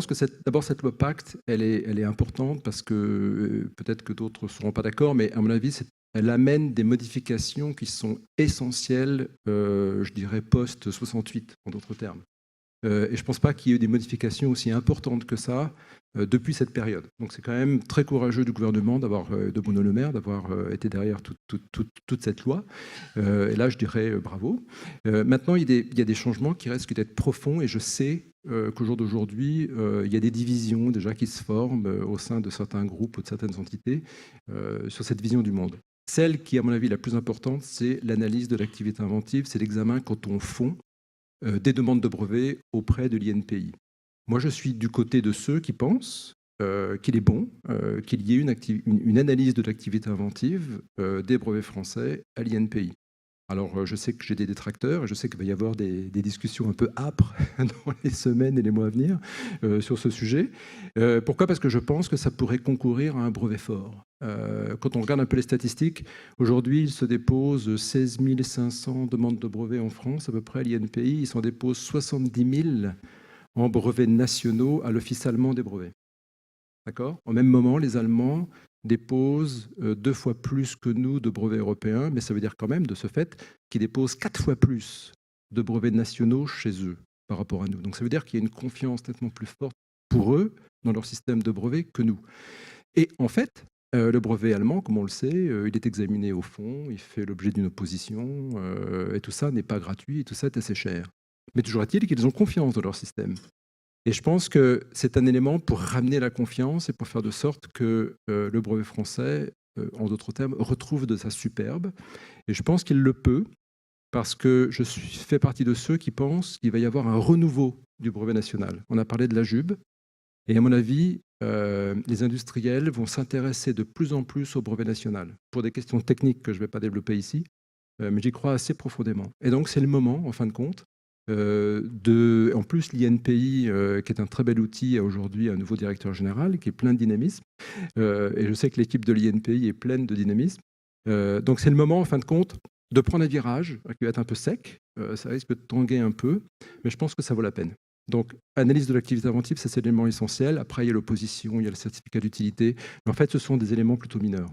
pense que d'abord, cette loi Pacte, elle est importante parce que peut-être que d'autres ne seront pas d'accord, mais à mon avis, elle amène des modifications qui sont essentielles, je dirais, post-68, en d'autres termes. Et je ne pense pas qu'il y ait eu des modifications aussi importantes que ça depuis cette période. Donc c'est quand même très courageux du gouvernement, de Bruno Le Maire, d'avoir été derrière toute cette loi. Et là, je dirais bravo. Maintenant, il y a des changements qui risquent d'être profonds, et je sais qu'au jour d'aujourd'hui, il y a des divisions déjà qui se forment au sein de certains groupes ou de certaines entités sur cette vision du monde. Celle qui, à mon avis, la plus importante, c'est l'analyse de l'activité inventive, c'est l'examen quand on fond des demandes de brevets auprès de l'INPI. Moi, je suis du côté de ceux qui pensent qu'il est bon qu'il y ait une analyse de l'activité inventive des brevets français à l'INPI. Alors, je sais que j'ai des détracteurs, et je sais qu'il va y avoir des discussions un peu âpres dans les semaines et les mois à venir sur ce sujet. Pourquoi ? Parce que je pense que ça pourrait concourir à un brevet fort. Quand on regarde un peu les statistiques, aujourd'hui, il se dépose 16 500 demandes de brevets en France, à peu près à l'INPI. Il s'en dépose 70 000 en brevets nationaux à l'Office allemand des brevets. D'accord ? Au même moment, les Allemands déposent 2 fois plus que nous de brevets européens, mais ça veut dire quand même, de ce fait, qu'ils déposent 4 fois plus de brevets nationaux chez eux par rapport à nous. Donc ça veut dire qu'il y a une confiance nettement plus forte pour eux dans leur système de brevets que nous. Et en fait, le brevet allemand, comme on le sait, il est examiné au fond, il fait l'objet d'une opposition, et tout ça n'est pas gratuit, et tout ça est assez cher. Mais toujours est-il qu'ils ont confiance dans leur système. Et je pense que c'est un élément pour ramener la confiance et pour faire de sorte que le brevet français, en d'autres termes, retrouve de sa superbe. Et je pense qu'il le peut parce que fais partie de ceux qui pensent qu'il va y avoir un renouveau du brevet national. On a parlé de la JUB, et à mon avis, les industriels vont s'intéresser de plus en plus au brevet national pour des questions techniques que je ne vais pas développer ici, mais j'y crois assez profondément. Et donc c'est le moment, en fin de compte, en plus, l'INPI, qui est un très bel outil, a aujourd'hui un nouveau directeur général qui est plein de dynamisme. Et je sais que l'équipe de l'INPI est pleine de dynamisme. Donc c'est le moment, en fin de compte, de prendre un virage qui va être un peu sec. Ça risque de tanguer un peu, mais je pense que ça vaut la peine. Donc, analyse de l'activité inventive, c'est l'élément essentiel. Après, il y a l'opposition, il y a le certificat d'utilité. Mais en fait, ce sont des éléments plutôt mineurs.